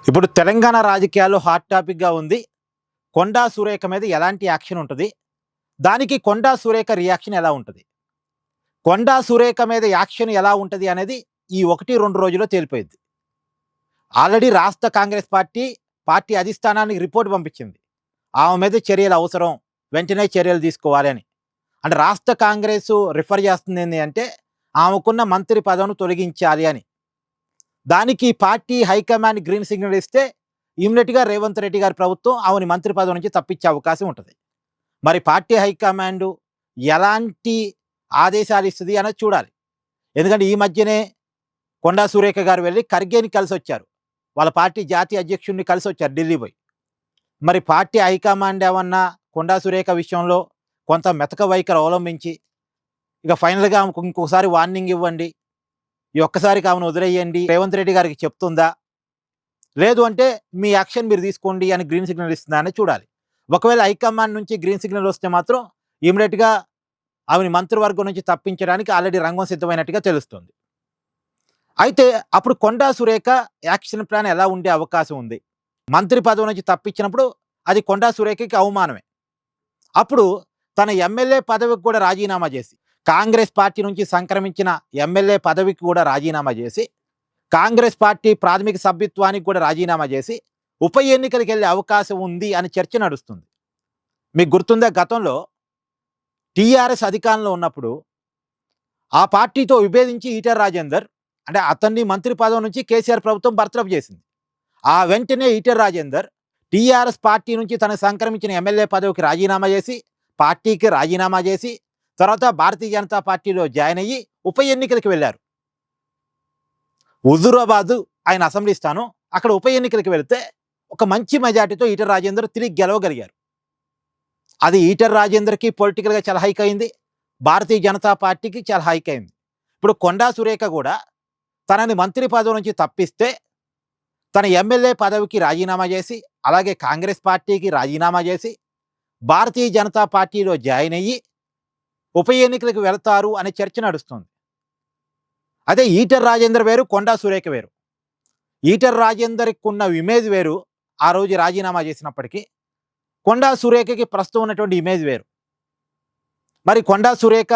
ఇప్పుడు తెలంగాణ రాజకీయాల్లో హాట్ టాపిక్‌గా ఉంది. 'కొండా సురేఖ' మీద ఎలాంటి యాక్షన్ ఉంటది? దానికి 'కొండా సురేఖ' రియాక్షన్ ఎలా ఉంటది? 'కొండా సురేఖ' మీద యాక్షన్ ఎలా ఉంటది అనేది ఈ 1, 2 రోజుల్లో తేలిపోయిద్ది. ఆల్రెడీ రాష్ట్ర కాంగ్రెస్ పార్టీ అధిష్టానానికి రిపోర్ట్ పంపించింది. ఆమె మీద చర్యలు అవసరం. వెంటనే చర్యలు తీసుకోవాలి అని. అంటే రాష్ట్ర కాంగ్రెసు రిఫర్ చేస్తుంది ఏంది అంటే ఆమెకున్న మంత్రి పదవిని తొలగించాలి అని. దానికి పార్టీ హైకమాండ్ గ్రీన్ సిగ్నల్ ఇస్తే ఇమ్మీడియేట్‌గా రేవంత్ రెడ్డి గారి ప్రభుత్వం ఆమెని మంత్రి పదవి నుంచి తప్పించే అవకాశం ఉంటది. మరి పార్టీ హైకమాండ్ ఎలాంటి ఆదేశాలు ఇస్తది అనేది చూడాలి. ఎందుకంటే ఈ మధ్యనే కొండా సురేఖ గారు వెళ్లి ఖర్గేని కలిసొచ్చారు. వాళ్ళ పార్టీ జాతీయ అధ్యక్షుడిని కలిసొచ్చారు ఢిల్లీ పోయి. మరి పార్టీ హైకమాండ్ ఏమన్నా కొండా సురేఖ విషయంలో కొంత మెతక వైఖరి అవలంబించి ఇక ఫైనల్‌గా ఆమెకు ఇంకోసారి వార్నింగ్ ఇవ్వండి. ఈ ఒక్కసారికి ఆమెను వదిలేయండి. రేవంత్ రెడ్డి గారికి చెప్తుందా? లేదు అంటే మీ యాక్షన్ మీరు తీసుకోండి అని గ్రీన్ సిగ్నల్ ఇస్తుందా అనేది చూడాలి. ఒకవేళ హైకమాండ్ నుంచి గ్రీన్ సిగ్నల్ వస్తే మాత్రం ఇమ్మీడియేట్‌గా ఆమెని మంత్రివర్గం నుంచి తప్పించడానికి ఆల్రెడీ రంగం సిద్ధమైనట్టుగా తెలుస్తుంది. అయితే అప్పుడు కొండా సురేఖ యాక్షన్ ప్లాన్ ఎలా ఉండే అవకాశం ఉంది? మంత్రి పదవి నుంచి తప్పించినప్పుడు అది కొండా సురేఖకి అవమానమే. అప్పుడు తన ఎమ్మెల్యే పదవికి కూడా రాజీనామా చేసి, కాంగ్రెస్ పార్టీ నుంచి సంక్రమించిన ఎమ్మెల్యే పదవికి కూడా రాజీనామా చేసి, కాంగ్రెస్ పార్టీ ప్రాథమిక సభ్యత్వానికి కూడా రాజీనామా చేసి, ఉప ఎన్నికలకెళ్ళే అవకాశం ఉంది అని చర్చ నడుస్తుంది. మీకు గుర్తుందా గతంలో టీఆర్ఎస్ అధికారంలో ఉన్నప్పుడు ఆ పార్టీతో విభేదించి ఈటెల రాజేందర్ అంటే అతన్ని మంత్రి పదవి నుంచి కేసీఆర్ ప్రభుత్వం బర్తరఫ్ చేసింది. ఆ వెంటనే ఈటెల రాజేందర్ టీఆర్ఎస్ పార్టీ నుంచి తనకు సంక్రమించిన ఎమ్మెల్యే పదవికి రాజీనామా చేసి, పార్టీకి రాజీనామా చేసి, తర్వాత భారతీయ జనతా పార్టీలో జాయిన్ అయ్యి ఉప ఎన్నికలకు వెళ్ళారు. హుజూరాబాద్ ఆయన అసెంబ్లీ స్థానం. అక్కడ ఉప ఎన్నికలకు వెళితే ఒక మంచి మెజార్టీతో ఈటెల రాజేందర్ తిరిగి గెలవగలిగారు. అది ఈటెల రాజేందర్‌కి పొలిటికల్‌గా చాలా హైక్ అయింది. భారతీయ జనతా పార్టీకి చాలా హైక్ అయింది. ఇప్పుడు కొండా సురేఖ కూడా తనని మంత్రి పదవి నుంచి తప్పిస్తే తన ఎమ్మెల్యే పదవికి రాజీనామా చేసి, అలాగే కాంగ్రెస్ పార్టీకి రాజీనామా చేసి, భారతీయ జనతా పార్టీలో జాయిన్ అయ్యి ఉప ఎన్నికలకు వెళతారు అనే చర్చ నడుస్తుంది. అదే ఈటెల రాజేందర్ వేరు, కొండా సురేఖ వేరు. ఈటెల రాజేందర్‌కి ఉన్న ఇమేజ్ వేరు, ఆ రోజు రాజీనామా చేసినప్పటికీ. కొండా సురేఖకి ప్రస్తుతం ఉన్నటువంటి ఇమేజ్ వేరు. మరి కొండా సురేఖ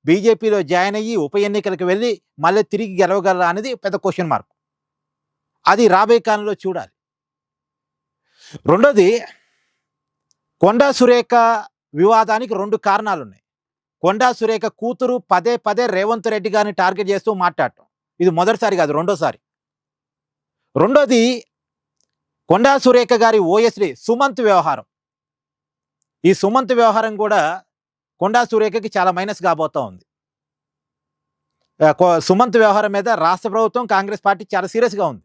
బీజేపీలో జాయిన్ అయ్యి ఉప ఎన్నికలకు వెళ్ళి మళ్ళీ తిరిగి గెలవగలరా అనేది పెద్ద క్వెషన్ మార్క్. అది రాబోయే కాలంలో చూడాలి. రెండోది, కొండా సురేఖ వివాదానికి 2 కారణాలున్నాయి. కొండా సురేఖ కూతురు పదే పదే రేవంత్ రెడ్డి గారిని టార్గెట్ చేస్తూ మాట్లాడటం. ఇది మొదటిసారి కాదు, రెండోసారి. రెండోది, కొండా సురేఖ గారి ఓఎస్డీ సుమంత్ వ్యవహారం. ఈ సుమంత్ వ్యవహారం కూడా కొండా సురేఖకి చాలా మైనస్ కాబోతా ఉంది. సుమంత్ వ్యవహారం మీద రాష్ట్ర ప్రభుత్వం, కాంగ్రెస్ పార్టీ చాలా సీరియస్‌గా ఉంది.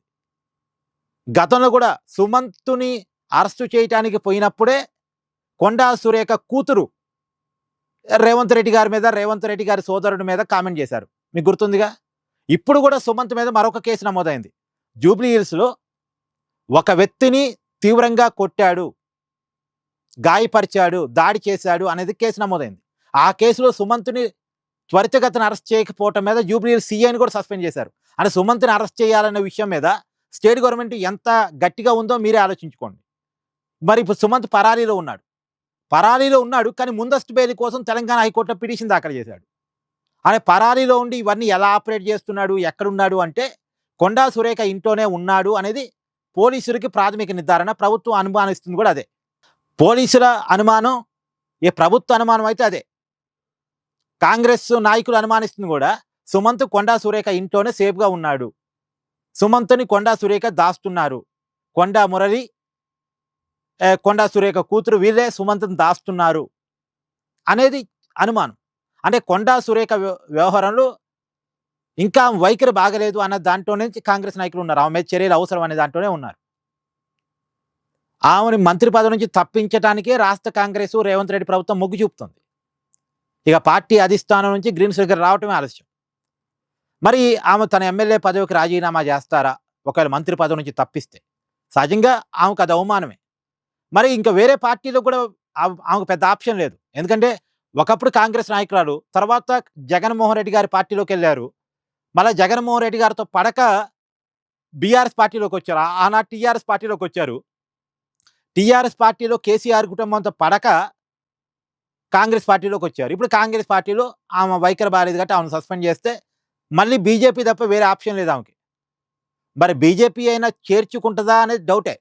గతంలో కూడా సుమంత్‌ని అరెస్టు చేయటానికి పోయినప్పుడే కొండా సురేఖ కూతురు రేవంత్ రెడ్డి గారి మీద, రేవంత్ రెడ్డి గారి సోదరుడి మీద కామెంట్ చేశారు. మీకు గుర్తుందిగా. ఇప్పుడు కూడా సుమంత్ మీద మరొక కేసు నమోదైంది. జూబ్లీ హిల్స్‌లో ఒక వ్యక్తిని తీవ్రంగా కొట్టాడు, గాయపరిచాడు, దాడి చేశాడు అనేది కేసు నమోదైంది. ఆ కేసులో సుమంత్‌ని త్వరితగతిన అరెస్ట్ చేయకపోవటం మీద జూబ్లీ హిల్స్ సీఐని కూడా సస్పెండ్ చేశారు. అంటే సుమంత్‌ని అరెస్ట్ చేయాలనే విషయం మీద స్టేట్ గవర్నమెంట్ ఎంత గట్టిగా ఉందో మీరే ఆలోచించుకోండి. మరి ఇప్పుడు సుమంత్ పరారీలో ఉన్నాడు. కానీ ముందస్తు బెయిల్ కోసం తెలంగాణ హైకోర్టులో పిటిషన్ దాఖలు చేశాడు. ఆయన పరారీలో ఉండి ఇవన్నీ ఎలా ఆపరేట్ చేస్తున్నాడు, ఎక్కడున్నాడు అంటే కొండా సురేఖ ఇంట్లోనే ఉన్నాడు అనేది పోలీసులకి ప్రాథమిక నిర్ధారణ. ప్రభుత్వం అనుమానిస్తుంది కూడా అదే. పోలీసుల అనుమానం, ప్రభుత్వ అనుమానం అయితే అదే. కాంగ్రెస్ నాయకులు అనుమానిస్తుంది కూడా సుమంత్ కొండా సురేఖ ఇంట్లోనే సేఫ్‌గా ఉన్నాడు. సుమంత్‌ని కొండా సురేఖ దాస్తున్నారు. కొండా మురళి, కొండా సురేఖ కూతురు వీళ్ళే సుమంత్‌ని దాస్తున్నారు అనేది అనుమానం. అంటే కొండా సురేఖ వ్యవహారంలో ఇంకా వైఖరి బాగలేదు అన్న దాంట్లోనే కాంగ్రెస్ నాయకులు ఉన్నారు. ఆమె మీద చర్యలు అవసరం అనే దాంట్లోనే ఉన్నారు. ఆమెని మంత్రి పదవి నుంచి తప్పించడానికే రాష్ట్ర కాంగ్రెస్, రేవంత్ రెడ్డి ప్రభుత్వం మొగ్గు చూపుతుంది. ఇక పార్టీ అధిష్టానం నుంచి గ్రీన్ సిగ్నల్ రావటమే ఆలస్యం. మరి ఆమె తన ఎమ్మెల్యే పదవికి రాజీనామా చేస్తారా? ఒకవేళ మంత్రి పదవి నుంచి తప్పిస్తే. సహజంగా ఆమెకు అది అవమానమే. మరి ఇంకా వేరే పార్టీలో కూడా ఆమెకు పెద్ద ఆప్షన్ లేదు. ఎందుకంటే ఒకప్పుడు కాంగ్రెస్ నాయకురాలు, తర్వాత జగన్మోహన్ రెడ్డి గారి పార్టీలోకి వెళ్ళారు. మళ్ళా జగన్మోహన్ రెడ్డి గారితో పడక బీఆర్ఎస్ పార్టీలోకి వచ్చారు. ఆనాడు టీఆర్ఎస్ పార్టీలోకి వచ్చారు. టీఆర్ఎస్ పార్టీలో కేసీఆర్ కుటుంబంతో పడక కాంగ్రెస్ పార్టీలోకి వచ్చారు. ఇప్పుడు కాంగ్రెస్ పార్టీలో ఆమె వైఖరి బాలేదు కాబట్టి ఆమెను సస్పెండ్ చేస్తే మళ్ళీ బీజేపీ తప్ప వేరే ఆప్షన్ లేదు ఆమెకి. మరి బీజేపీ అయినా చేర్చుకుంటుందా అనేది డౌటే.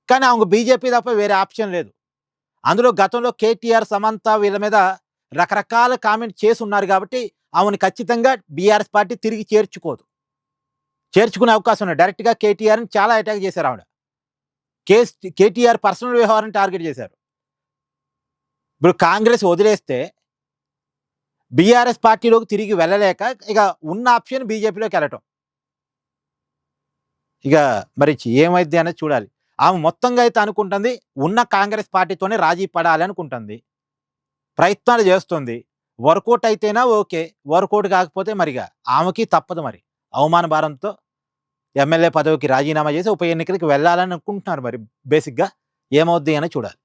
కానీ ఆమెకు బీజేపీ తప్ప వేరే ఆప్షన్ లేదు. అందులో గతంలో కేటీఆర్, సమంత వీళ్ళ మీద రకరకాల కామెంట్ చేసి ఉన్నారు కాబట్టి ఆమెను ఖచ్చితంగా బీఆర్ఎస్ పార్టీ తిరిగి చేర్చుకోదు. చేర్చుకునే అవకాశం ఉంది. డైరెక్ట్‌గా కేటీఆర్‌ని చాలా అటాక్ చేశారు ఆవిడ. కేటీఆర్ పర్సనల్ వ్యవహారాన్ని టార్గెట్ చేశారు. ఇప్పుడు కాంగ్రెస్ వదిలేస్తే బీఆర్ఎస్ పార్టీలోకి తిరిగి వెళ్ళలేక ఇక ఉన్న ఆప్షన్ బీజేపీలోకి వెళ్ళటం. ఇక మరి ఏమైద్ది అనేది చూడాలి. ఆమె మొత్తంగా అయితే అనుకుంటుంది ఉన్న కాంగ్రెస్ పార్టీతోనే రాజీ పడాలి అనుకుంటుంది. ప్రయత్నాలు చేస్తుంది. వర్కౌట్ అయితేనా ఓకే. వర్కౌట్ కాకపోతే మరిగా ఆమెకి తప్పదు మరి. అవమాన భారంతో ఎమ్మెల్యే పదవికి రాజీనామా చేసి ఉప ఎన్నికలకి వెళ్ళాలని అనుకుంటున్నారు మరి బేసిక్‌గా. ఏమవుద్ది అని చూడాలి.